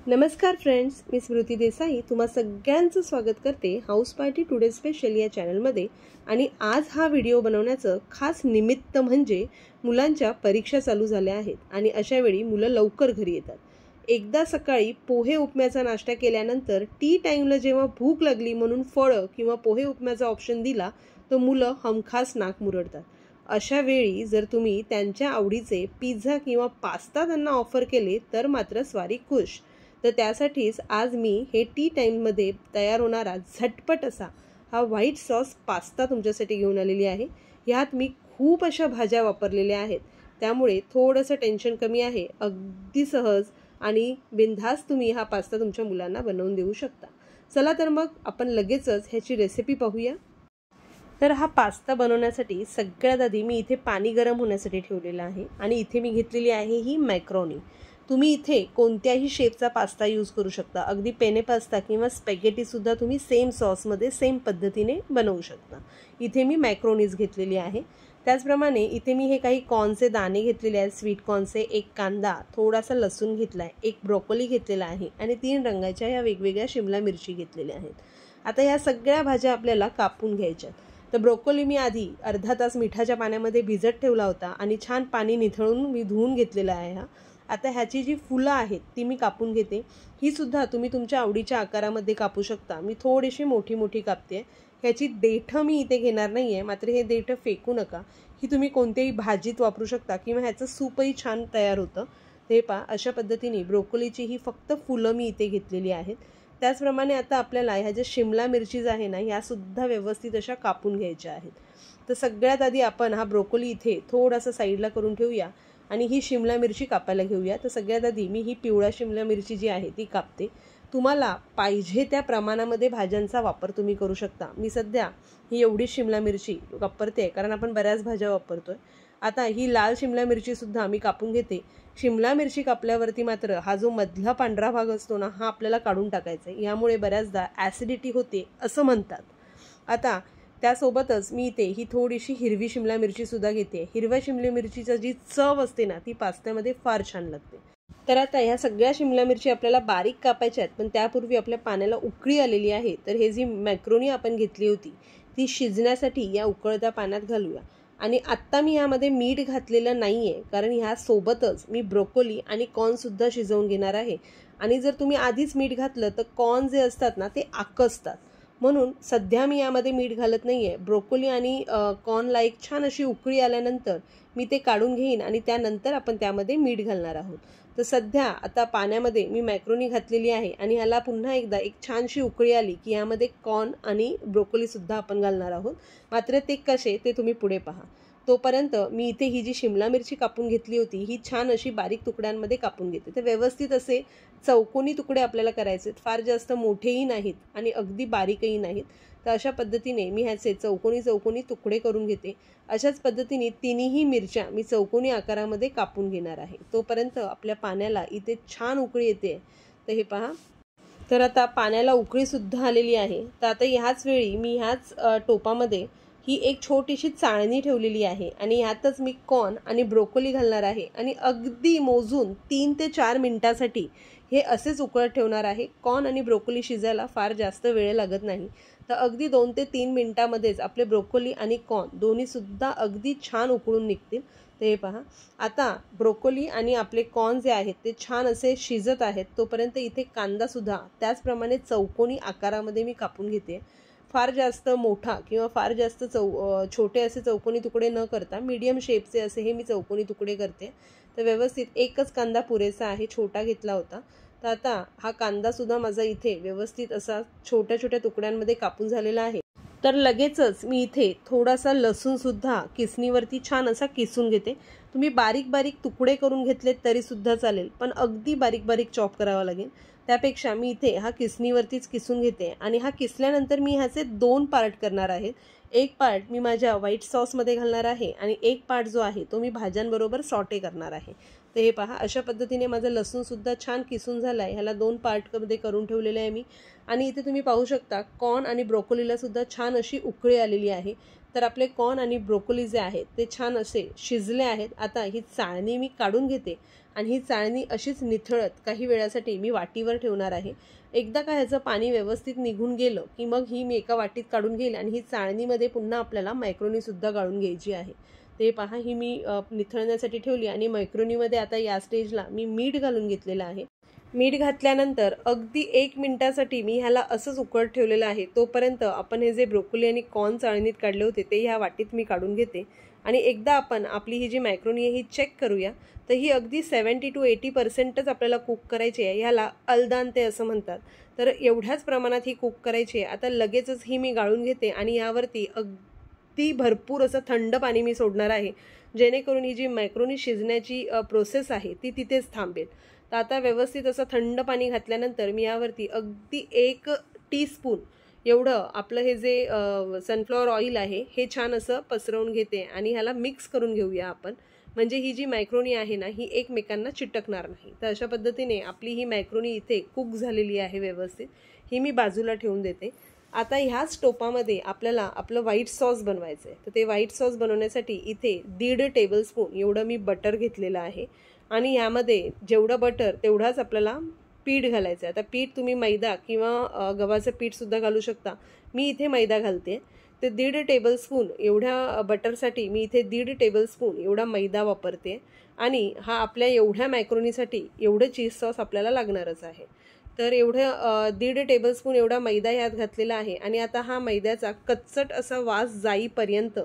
नमस्कार फ्रेंड्स, मी स्मृती देसाई तुम्हा सगळ्यांचं स्वागत करते हाऊस पार्टी टुडे स्पेशल या चॅनलमध्ये। आणि आज हा व्हिडिओ बनवण्याचं खास निमित्त म्हणजे मुलांच्या परीक्षा चालू झाल्या आहेत आणि अशा वेळी मुलं लवकर घरी येतात। एकदा सकाळी पोहे उपम्याचा नाश्ता केल्यानंतर टी टाइमला जेव्हा भूक लागली म्हणून फळं किंवा पोहे उपम्याचा ऑप्शन दिला तर मुलं हमखास नाक मुरडतात। अशा वेळी जर तुम्ही त्यांच्या आवडीचे पिझ्झा किंवा पास्ता त्यांना ऑफर केले तर मात्र स्वारी खुश। तर त्यासाठीच आज मी हे टी टाइममध्ये तयार होणारा झटपट असा हा व्हाईट सॉस पास्ता तुमच्यासाठी घेऊन आलेली आहे। ह्यात मी खूप अशा भाज्या वापरलेल्या आहेत, त्यामुळे थोडंसं टेन्शन कमी आहे। अगदी सहज आणि बिनधास्त तुम्ही हा पास्ता तुमच्या मुलांना बनवून देऊ शकता। चला तर मग आपण लगेचच ह्याची रेसिपी पाहूया। तर हा पास्ता बनवण्यासाठी सगळ्यात आधी मी इथे पाणी गरम होण्यासाठी ठेवलेलं आहे आणि इथे मी घेतलेली आहे ही मॅक्रोनी। तुम्ही इथे कोणत्याही शेपचा पास्ता यूज करू शकता, अगदी पेने पास्ता किंवा स्पॅगेटी सुद्धा तुम्ही सेम सॉसमध्ये सेम पद्धतीने बनवू शकता। इथे मी मॅक्रोनीज घेतलेली आहे। त्याचप्रमाणे इथे मी हे काही कॉर्नचे दाणे घेतलेले आहेत, स्वीट कॉर्नचे, एक कांदा, थोडासा लसूण घेतला आहे, एक ब्रोकोली घेतलेला आहे आणि 3 रंगाच्या या वेगवेगळ्या शिमला मिरची घेतलेल्या आहेत। आता ह्या सगळ्या भाज्या आपल्याला कापून घ्यायच्या। तर ब्रोकोली मी आधी अर्धा तास मिठाच्या पाण्यामध्ये भिजत ठेवला होता आणि छान पाणी निथळून मी धुवून घेतलेला आहे हा। आता ह्याची जी फुलं आहेत ती मी कापून घेते। ही सुद्धा तुम्ही तुमच्या आवडीच्या आकारामध्ये कापू शकता। मी थोडीशी मोठी मोठी कापते। ह्याची देठं मी इथे घेणार नाही आहे, मात्र हे देठं फेकू नका। ही तुम्ही कोणत्याही भाजीत वापरू शकता किंवा ह्याचं सूपही छान तयार होतं। ते पहा, अशा पद्धतीने ब्रोकोलीची ही फक्त फुलं मी इथे घेतलेली आहेत। त्याचप्रमाणे आता आपल्याला ह्या ज्या शिमला मिरचीज आहे ना, ह्यासुद्धा व्यवस्थित अशा कापून घ्यायच्या आहेत। तर सगळ्यात आधी आपण हा ब्रोकोली इथे थोडासा साईडला करून ठेवूया आणि ही शिमला मिरची कापायला घेऊया। तर सगळ्यात आधी मी ही पिवळा शिमला मिरची जी आहे ती कापते। तुम्हाला पाहिजे त्या प्रमाणामध्ये भाज्यांचा वापर तुम्ही करू शकता। मी सध्या ही एवढी शिमला मिरची वापरते कारण आपण बऱ्याच भाज्या वापरतोय। आता ही लाल शिमला मिरची सुद्धा मी कापून घेते। शिमला मिरची कापल्यावरती मात्र हा जो मधला पांढरा भाग असतो ना, हा आपल्याला काढून टाकायचा आहे। यामुळे बऱ्याचदा ॲसिडिटी होते असं म्हणतात। आता त्यासोबतच मी इथे ही थोडीशी हिरवी शिमला मिरची सुद्धा घेते। हिरव्या शिमला मिरचीची जी चव असते ना, ती पास्त्यामध्ये फार छान लागते। तर आता ह्या सगळ्या शिमला मिरची आपल्याला बारीक कापायच्या आहेत, पण त्यापूर्वी आपल्या पाण्याला उकळी आलेली आहे। तर हे जी मॅक्रोनी आपण घेतली होती ती शिजण्यासाठी या उकळत्या पाण्यात घालूया। आणि आत्ता मी यामध्ये मीठ घातलेलं नाही आहे, कारण ह्यासोबतच मी ब्रोकोली आणि कॉर्नसुद्धा शिजवून घेणार आहे। आणि जर तुम्ही आधीच मीठ घातलं तर कॉर्न जे असतात ना ते आकसतात, म्हणून सध्या मी यामध्ये मीठ घालत नाही आहे। ब्रोकोली आणि कॉर्नला एक छान अशी उकळी आल्यानंतर मी ते काढून घेईन आणि त्यानंतर आपण त्यामध्ये मीठ घालणार आहोत। तर सध्या आता पाण्यामध्ये मी मॅक्रोनी घातलेली आहे आणि ह्याला पुन्हा एकदा एक छानशी उकळी आली की यामध्ये कॉर्न आणि ब्रोकोलीसुद्धा आपण घालणार आहोत। मात्र ते कसे ते तुम्ही पुढे पहा। तोपर्यंत मी इथे ही जी शिमला मिरची कापून घेतली होती ही छान अशी बारीक तुकड्यांमध्ये कापून घेते। तर व्यवस्थित असे चौकोनी तुकडे आपल्याला करायचे, फार जास्त मोठेही नाहीत आणि अगदी बारीकही नाहीत। तर अशा पद्धतीने मी ह्याचे चौकोनी चौकोनी तुकडे करून घेते। अशाच पद्धतीने तिन्ही मिरच्या मी चौकोनी आकारामध्ये कापून घेणार आहे। तोपर्यंत आपल्या पाण्याला इथे छान उकळी येते। तर हे पहा, तर आता पाण्याला उकळीसुद्धा आलेली आहे। तर आता ह्याच वेळी मी ह्याच टोपामध्ये ही एक छोटीशी चाळणी ठेवलेली आहे आणि ह्यातच मी कॉर्न आणि ब्रोकोली घालणार आहे आणि अगदी मोजून 3 ते 4 मिनिटासाठी हे असेच उकळत ठेवणार आहे। कॉर्न आणि ब्रोकोली शिजायला फार जास्त वेळ लागत नाही। तर अगदी 2 ते 3 मिनिटांमध्येच आपले ब्रोकोली आणि कॉर्न दोन्हीसुद्धा अगदी छान उकळून निघतील। तर हे पहा, आता ब्रोकोली आणि आपले कॉर्न जे आहेत ते छान असे शिजत आहेत। तोपर्यंत इथे कांदासुद्धा त्याचप्रमाणे चौकोनी आकारामध्ये मी कापून घेते। फार जास्त मोठा किंवा फार जास्त छोटे असे चौकोनी तुकडे न करता मीडियम शेपचे असे हे मी चौकोनी तुकडे करते। तर व्यवस्थित एकच कांदा पुरेसा आहे, छोटा घेतला होता। तर आता हा कांदासुद्धा माझा इथे व्यवस्थित असा छोट्या छोट्या तुकड्यांमध्ये कापून झालेला आहे। तर लगेचच मी इथे थोडासा लसूणसुद्धा किसणीवरती छान असा किसून घेते। तुम्ही बारीक बारीक तुकडे करून घेतलेत तरीसुद्धा चालेल, पण अगदी बारीक बारीक चॉप करावा लागेल। त्यापेक्षा मी इथे हा किसणीवरतीच किसून घेते आणि हा किसल्यानंतर मी ह्याचे 2 पार्ट करणार आहे। एक पार्ट मी माझ्या व्हाईट सॉसमध्ये घालणार आहे आणि एक पार्ट जो आहे तो मी भाज्यांबरोबर सॉटे करणार आहे। तर हे पहा, अशा पद्धतीने माझं लसूणसुद्धा छान किसून झालं आहे। ह्याला 2 पार्टमध्ये करून ठेवलेलं आहे मी। आणि इथे तुम्ही पाहू शकता कॉर्न आणि ब्रोकोलीला सुद्धा छान अशी उकळी आलेली आहे। तर आपले कॉर्न आणि ब्रोकोली जे आहेत ते छान असे शिजले आहेत. आता ही चाळणी मी काढून घेते आणि ही चाळणी अशीच निथळत काही वेळासाठी मी वाटीवर ठेवणार आहे. एकदा का ह्याचं पाणी व्यवस्थित निघून गेलं की मग ही मी एका वाटीत काढून घेईल आणि ही चाळणीमध्ये पुन्हा आपल्याला मॅक्रोनीसुद्धा गाळून घ्यायची आहे. ते पहा, ही मी निथळण्यासाठी ठेवली आणि मॅक्रोनीमध्ये आता या स्टेजला मी मीठ घालून घेतलेलं आहे. मीठ घातल्यानंतर अगदी 1 मिनिटासाठी मी ह्याला असंच उकळत ठेवलेलं आहे. तोपर्यंत आपण हे जे ब्रोकोली आणि कॉर्न चाळणीत काढले होते ते ह्या वाटीत मी काढून घेते आणि एकदा आपण आपली ही जी मॅक्रोनी आहे ही चेक करूया. तर ही अगदी 70 to 80% आपल्याला कुक करायची आहे. ह्याला अल्दांते असं म्हणतात. तर एवढ्याच प्रमाणात ही कुक करायची आहे. आता लगेचच ही मी गाळून घेते आणि यावरती अगदी भरपूर असं थंड पाणी मी सोडणार आहे, जेणेकरून ही जी मॅक्रोनी शिजण्याची प्रोसेस आहे ती तिथेच थांबेल. तर आता व्यवस्थित असं थंड पाणी घातल्यानंतर मी यावरती अगदी 1 टीस्पून एवढं आपलं हे जे सनफ्लॉवर ऑइल आहे हे छान असं पसरवून घेते आणि ह्याला मिक्स करून घेऊया आपण, म्हणजे ही जी मॅक्रोनी आहे ना ही एकमेकांना चिटकणार नाही. तर अशा पद्धतीने आपली ही मॅक्रोनी इथे कुक झालेली आहे व्यवस्थित. ही मी बाजूला ठेवून देते. आता ह्याच टोपामध्ये आपल्याला आपलं व्हाईट सॉस बनवायचं आहे. तर ते व्हाईट सॉस बनवण्यासाठी इथे 1.5 टेबलस्पून एवढं मी बटर घेतलेलं आहे आणि यामध्ये जेवढं बटर तेवढाच आपल्याला पीठ घालायचं आहे. आता पीठ तुम्ही मैदा किंवा गव्हाचं पीठसुद्धा घालू शकता. मी इथे मैदा घालते. ते 1.5 टेबलस्पून एवढ्या बटरसाठी मी इथे 1.5 टेबलस्पून एवढा मैदा वापरते आणि हा आपल्या एवढ्या मॅक्रोनीसाठी एवढं चीज सॉस आपल्याला लागणारच आहे. तर एवढं 1.5 टेबलस्पून एवढा मैदा यात घातलेला आहे आणि आता हा मैद्याचा कच्चट असा वास जाईपर्यंत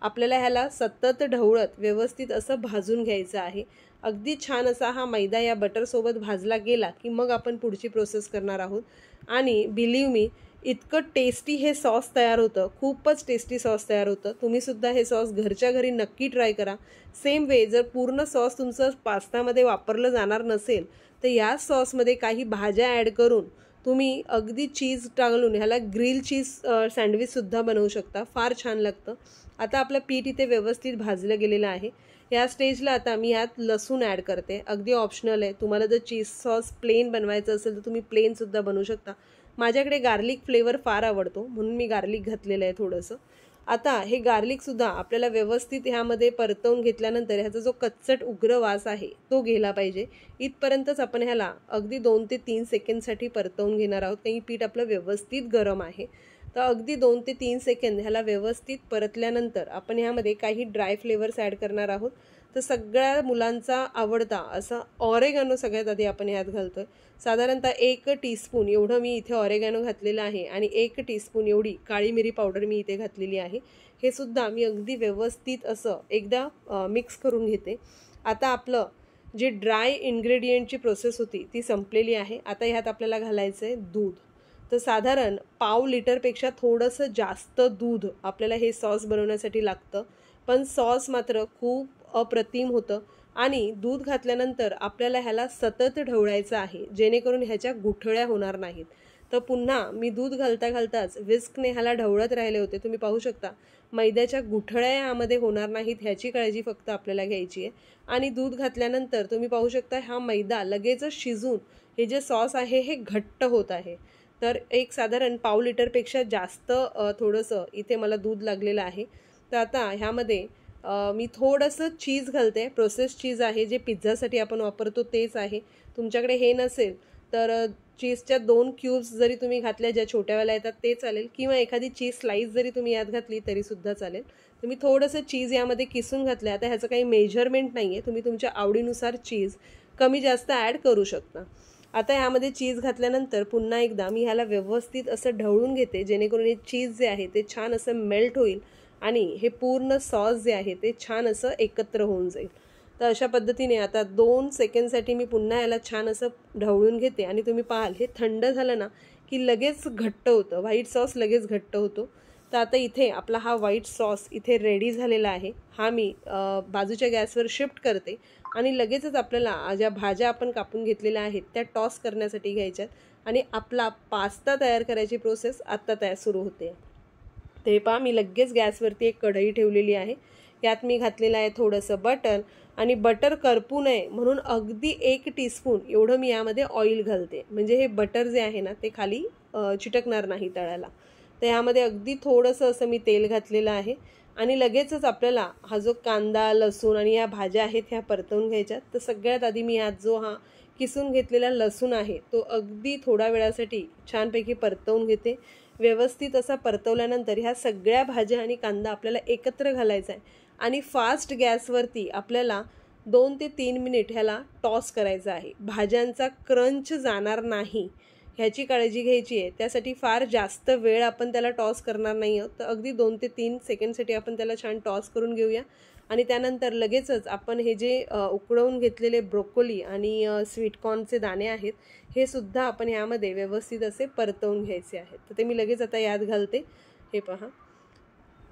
आपल्याला ह्याला सतत ढवळत व्यवस्थित असं भाजून घ्यायचं आहे. अगदी छान असा हा मैदा या बटरसोबत भाजला गेला की मग आपण पुढची प्रोसेस करणार आहोत. आणि बिलीव्ह मी, इतकं टेस्टी हे सॉस तयार होतं. खूपच टेस्टी सॉस तयार होतं. तुम्हीसुद्धा हे सॉस घरच्या घरी नक्की ट्राय करा. सेम वे जर पूर्ण सॉस तुमचं पास्तामध्ये वापरलं जाणार नसेल तर या सॉसमध्ये काही भाज्या ॲड करून तुम्ही अगदी चीज टाकून ह्याला ग्रिल चीज सँडविचसुद्धा बनवू शकता. फार छान लागतं. आता आपलं पीठ इथे व्यवस्थित भाजलं गेलेलं आहे. या स्टेजला आता मी यात लसूण ॲड करते. अगदी ऑप्शनल आहे. तुम्हाला जर चीज सॉस प्लेन बनवायचं असेल तर तुम्ही प्लेनसुद्धा बनवू शकता. माझ्याकडे गार्लिक फ्लेवर फार आवडतो म्हणून मी गार्लिक घातलेलं आहे थोडंसं. आता हे गार्लिकसुद्धा आपल्याला व्यवस्थित ह्यामध्ये परतवून घेतल्यानंतर ह्याचा जो कच्चट उग्र वास आहे तो गेला पाहिजे. इथपर्यंतच आपण ह्याला अगदी 2 ते 3 सेकंदसाठी परतवून घेणार आहोत. काही पीठ आपलं व्यवस्थित गरम आहे. तर अगदी 2 ते 3 सेकंद ह्याला व्यवस्थित परतल्यानंतर आपण ह्यामध्ये काही ड्राय फ्लेवर्स ॲड करणार आहोत. तर सगळ्या मुलांचा आवडता असा ऑरेगॅनो सगळ्यात आधी आपण ह्यात घालतो आहे. साधारणतः 1 टीस्पून एवढं मी इथे ऑरेगॅनो घातलेलं आहे आणि 1 टीस्पून एवढी काळी मिरी पावडर मी इथे घातलेली आहे. हे सुद्धा मी अगदी व्यवस्थित असं एकदा मिक्स करून घेते. आता आपलं जे ड्राय इन्ग्रेडियंटची प्रोसेस होती ती संपलेली आहे. आता ह्यात आपल्याला घालायचं आहे दूध. तर साधारण पाव लिटरपेक्षा थोडंसं जास्त दूध आपल्याला हे सॉस बनवण्यासाठी लागतं. पण सॉस मात्र खूप अप्रतिम होतं आणि दूध घातल्यानंतर आपल्याला ह्याला सतत ढवळायचं आहे, जेणेकरून ह्याच्या गुठळ्या होणार नाहीत. तर पुन्हा मी दूध घालताच विस्कने ह्याला ढवळत राहिले होते. तुम्ही पाहू शकता मैद्याच्या गुठळ्या यामध्ये होणार नाहीत ह्याची काळजी फक्त आपल्याला घ्यायची आहे. आणि दूध घातल्यानंतर तुम्ही पाहू शकता हा मैदा लगेचच शिजून हे जे सॉस आहे हे घट्ट होत आहे. तर एक साधारण पाव लिटरपेक्षा जास्त थोडंसं इथे मला दूध लागलेलं आहे. तर आता ह्यामध्ये मी थोडंसं चीज घालते. प्रोसेस चीज आहे, जे पिझ्झासाठी आपण वापरतो तेच आहे. तुमच्याकडे हे नसेल तर चीजच्या 2 क्यूब्स जरी तुम्ही घातल्या, ज्या छोट्यावाल्या येतात ते चालेल, किंवा एखादी चीज स्लाईस जरी तुम्ही यात घातली तरीसुद्धा चालेल. तुम्ही थोडंसं चीज यामध्ये किसून घातलं. आता ह्याचं काही मेजरमेंट नाही आहे. तुम्ही तुमच्या आवडीनुसार चीज कमी जास्त ॲड करू शकता. आता यामध्ये चीज घातल्यानंतर पुन्हा एकदा मी ह्याला व्यवस्थित असं ढवळून घेते, जेणेकरून हे चीज जे आहे ते छान असं मेल्ट होईल आणि हे पूर्ण सॉस जे आहे ते छान असं एकत्र होऊन जाईल. तर अशा पद्धतीने आता 2 सेकंदसाठी मी पुन्हा याला छान असं ढवळून घेते आणि तुम्ही पाहाल हे थंड झालं ना की लगेच घट्ट होतं. व्हाईट सॉस लगेच घट्ट होतो. तर आता इथे आपला हा व्हाईट सॉस इथे रेडी झालेला आहे. हा मी बाजूच्या गॅसवर शिफ्ट करते आणि लगेचच आपल्याला ज्या भाज्या आपण कापून घेतलेल्या आहेत त्या टॉस करण्यासाठी घ्यायच्यात आणि आपला पास्ता तयार करायची प्रोसेस आत्ता सुरू होते. ते पहा, मी लगेच गॅसवरती एक कढई ठेवलेली आहे. यात मी घातलेलं आहे थोडंसं बटर आणि बटर करपू नये म्हणून अगदी 1 टीस्पून एवढं मी यामध्ये ऑइल घालते, म्हणजे हे बटर जे आहे ना ते खाली चिटकणार नाही तळाला. तर यामध्ये अगदी थोडंसं असं मी तेल घातलेलं आहे आणि लगेचच आपल्याला हा जो कांदा, लसूण आणि या भाज्या आहेत ह्या परतवून घ्यायच्यात. तर सगळ्यात आधी मी यात जो हा किसून घेतलेला लसूण आहे तो अगदी थोड्या वेळासाठी छानपैकी परतवून घेते. व्यवस्थित असा परतवल्यानंतर ह्या सगळ्या भाज्या आणि कांदा आपल्याला एकत्र घालायचा आहे आणि फास्ट गॅसवरती आपल्याला 2 ते 3 मिनिट ह्याला टॉस करायचा आहे. भाज्यांचा क्रंच जाणार नाही ह्याची काळजी घ्यायची आहे. त्यासाठी फार जास्त वेळ आपण त्याला टॉस करणार नाही आहोत. तर अगदी 2 ते 3 सेकंडसाठी आपण त्याला छान टॉस करून घेऊया. आणि त्यानंतर लगेचच आपण हे जे उकळवून घेतलेले ब्रोकोली आणि स्वीटकॉर्नचे दाणे आहेत हे सुद्धा आपण यामध्ये व्यवस्थित असे परतवून घ्यायचे आहेत. तर ते मी लगेच आता यात घालते. हे पहा,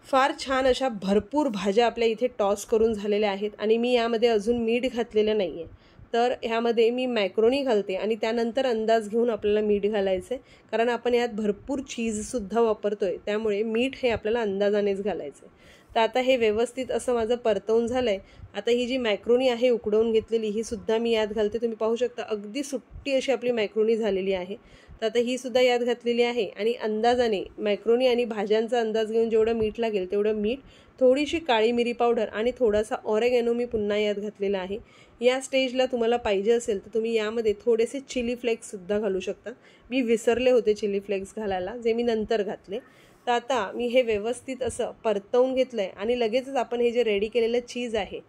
फार छान अशा भरपूर भाज्या आपल्या इथे टॉस करून झालेल्या आहेत आणि मी यामध्ये अजून मीठ घातलेलं नाही आहे. तर ह्यामध्ये मी मॅक्रोनी घालते आणि त्यानंतर अंदाज घेऊन आपल्याला मीठ घालायचं आहे, कारण आपण यात भरपूर चीजसुद्धा वापरतो आहे. त्यामुळे मीठ हे आपल्याला अंदाजानेच घालायचं आहे. तर आता हे व्यवस्थित असं माझं परतवून झालं आहे. आता ही जी मॅक्रोनी आहे उकडवून घेतलेली ही सुद्धा मी यात घालते. तुम्ही पाहू शकता अगदी सुट्टी अशी आपली मॅक्रोनी झालेली आहे. तर आता ही सुद्धा यात घातलेली आहे आणि अंदाजाने मॅक्रोनी आणि भाज्यांचा अंदाज घेऊन जेवढं मीठ लागेल तेवढं मीठ, थोडीशी काळी मिरी पावडर आणि थोडासा ऑरेगॅनो मी पुन्हा यात घातलेला आहे. या स्टेजला तुम्हाला पाहिजे असेल तर तुम्ही यामध्ये थोडेसे चिली फ्लेक्ससुद्धा घालू शकता. मी विसरले होते चिली फ्लेक्स घालायला, जे मी नंतर घातले. तर आता मी हे व्यवस्थित असं परतवून घेतलं आहे आणि लगेचच आपण हे जे रेडी केलेलं चीज आहे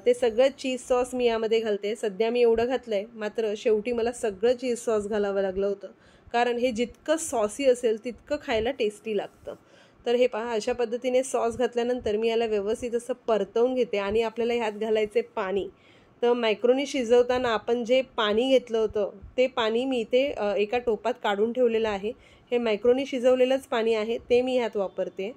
ते सगळं चीज सॉस मी यामध्ये घालते. सध्या मी एवढं घातलं आहे, मात्र शेवटी मला सगळं चीज सॉस घालावं लागलं होतं, कारण हे जितकं सॉसी असेल तितकं खायला टेस्टी लागतं. तर हे पहा, अशा पद्धतीने सॉस घातल्यानंतर मी याला व्यवस्थित असं परतवून घेते आणि आपल्याला ह्यात घालायचे पाणी. तर मॅक्रोनी शिजवताना आपण जे पाणी घेतलं होतं ते पाणी मी इथे एका टोपात काढून ठेवलेलं आहे. हे मॅक्रोनी शिजवलेलंच पाणी आहे, ते मी ह्यात वापरते.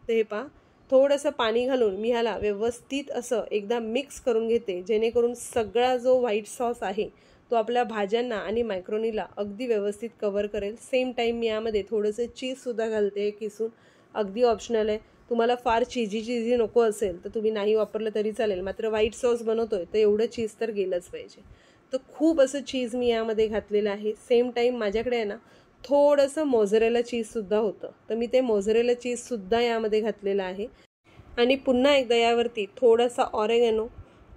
तर हे पहा, थोडंसं पाणी घालून मी ह्याला व्यवस्थित असं एकदा मिक्स करून घेते, जेणेकरून सगळा जो व्हाईट सॉस आहे तो आपल्या भाज्यांना आणि मॅक्रोनीला अगदी व्यवस्थित कवर करेल. सेम टाईम मी यामध्ये थोडंसं चीजसुद्धा घालते किसून. अगदी ऑप्शनल आहे. तुम्हाला फार चीजी नको असेल तर तुम्ही नाही वापरलं तरी चालेल, मात्र व्हाईट सॉस बनवतोय तर एवढं चीज तर गेलंच पाहिजे. तर खूप असं चीज मी यामध्ये घातलेलं आहे. सेम टाईम माझ्याकडे आहे ना थोडंसं मोझरेला चीजसुद्धा होतं, तर मी ते मोझरेला चीजसुद्धा यामध्ये घातलेलं आहे. आणि पुन्हा एकदा यावरती थोडासा ऑरेगॅनो,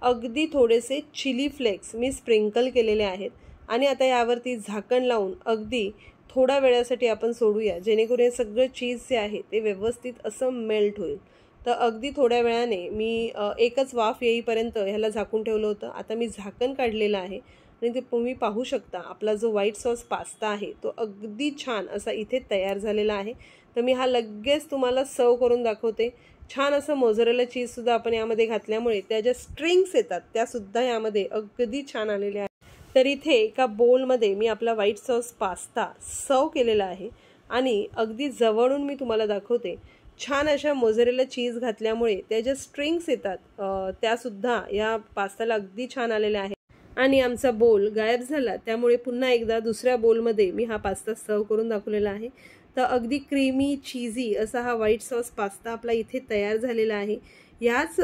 अगदी थोडेसे चिली फ्लेक्स मी स्प्रिंकल केलेले आहेत. आणि आता यावरती झाकण लावून अगदी थोडा वेळासाठी आपण सोडूया, जेणेकरून हे सगळं चीज जे आहे ते व्यवस्थित असं मेल्ट होईल. तर अगदी थोड्या वेळाने मी एकच वाफ येईपर्यंत ह्याला झाकून ठेवलं होतं. आता मी झाकण काढलेलं आहे आणि ते तुम्ही पाहू शकता आपला जो व्हाईट सॉस पास्ता आहे तो अगदी छान असा इथे तयार झालेला आहे. तर मी हा लगेच तुम्हाला सर्व करून दाखवते. छान असं मोझरेला चीजसुद्धा आपण यामध्ये घातल्यामुळे त्या ज्या स्ट्रिंग्स येतात त्यासुद्धा यामध्ये अगदी छान आलेल्या आहेत. तर इथे एका बोलमध्ये मी आपला व्हाईट सॉस पास्ता सर्व केलेला आहे आणि अगदी जवळून मी तुम्हाला दाखवते. छान अशा मोझरेला चीज घातल्यामुळे त्या ज्या स्ट्रिंग्स येतात त्यासुद्धा या पास्ताला अगदी छान आलेल्या आहेत. आणि आमचा बोल गायब झाला, त्यामुळे पुन्हा एकदा दुसऱ्या बोलमध्ये मी हा पास्ता सर्व करून दाखवलेला आहे. तर अगदी क्रीमी चीजी असा हा व्हाईट सॉस पास्ता आपला इथे तयार झालेला आहे. याच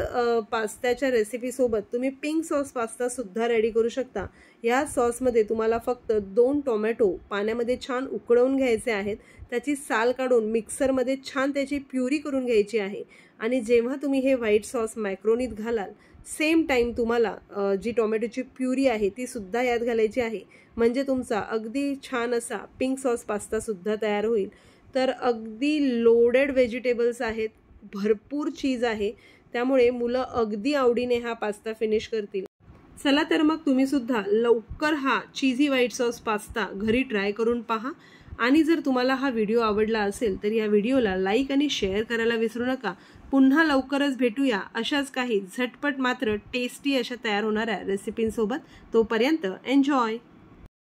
पास्त्याच्या रेसिपीसोबत तुम्ही पिंक सॉस पास्तासुद्धा रेडी करू शकता. या सॉसमध्ये तुम्हाला फक्त 2 टोमॅटो पाण्यामध्ये छान उकळवून घ्यायचे आहेत. त्याची साल काढून मिक्सरमध्ये छान त्याची प्युरी करून घ्यायची आहे. आणि जेव्हा तुम्ही हे व्हाईट सॉस मॅक्रोनीत घालाल, सेम टाईम तुम्हाला जी टोमॅटोची प्युरी आहे ती सुद्धा यात घालायची आहे. म्हणजे तुमचा अगदी छान असा पिंक सॉस पास्तासुद्धा तयार होईल. तर अगदी लोडेड व्हेजिटेबल्स आहेत, भरपूर चीज आहे, त्यामुळे मुलं अगदी आवडीने हा पास्ता फिनिश करतील. चला तर मग तुम्ही सुद्धा लवकर हा चीजी व्हाईट सॉस पास्ता घरी ट्राय करून पहा. आणि जर तुम्हाला हा व्हिडिओ आवडला असेल तर या व्हिडिओला लाईक आणि शेअर करायला विसरू नका. पुन्हा लवकरच भेटूया अशाच काही झटपट मात्र टेस्टी अशा तयार होणाऱ्या रेसिपींसोबत. तोपर्यंत एन्जॉय.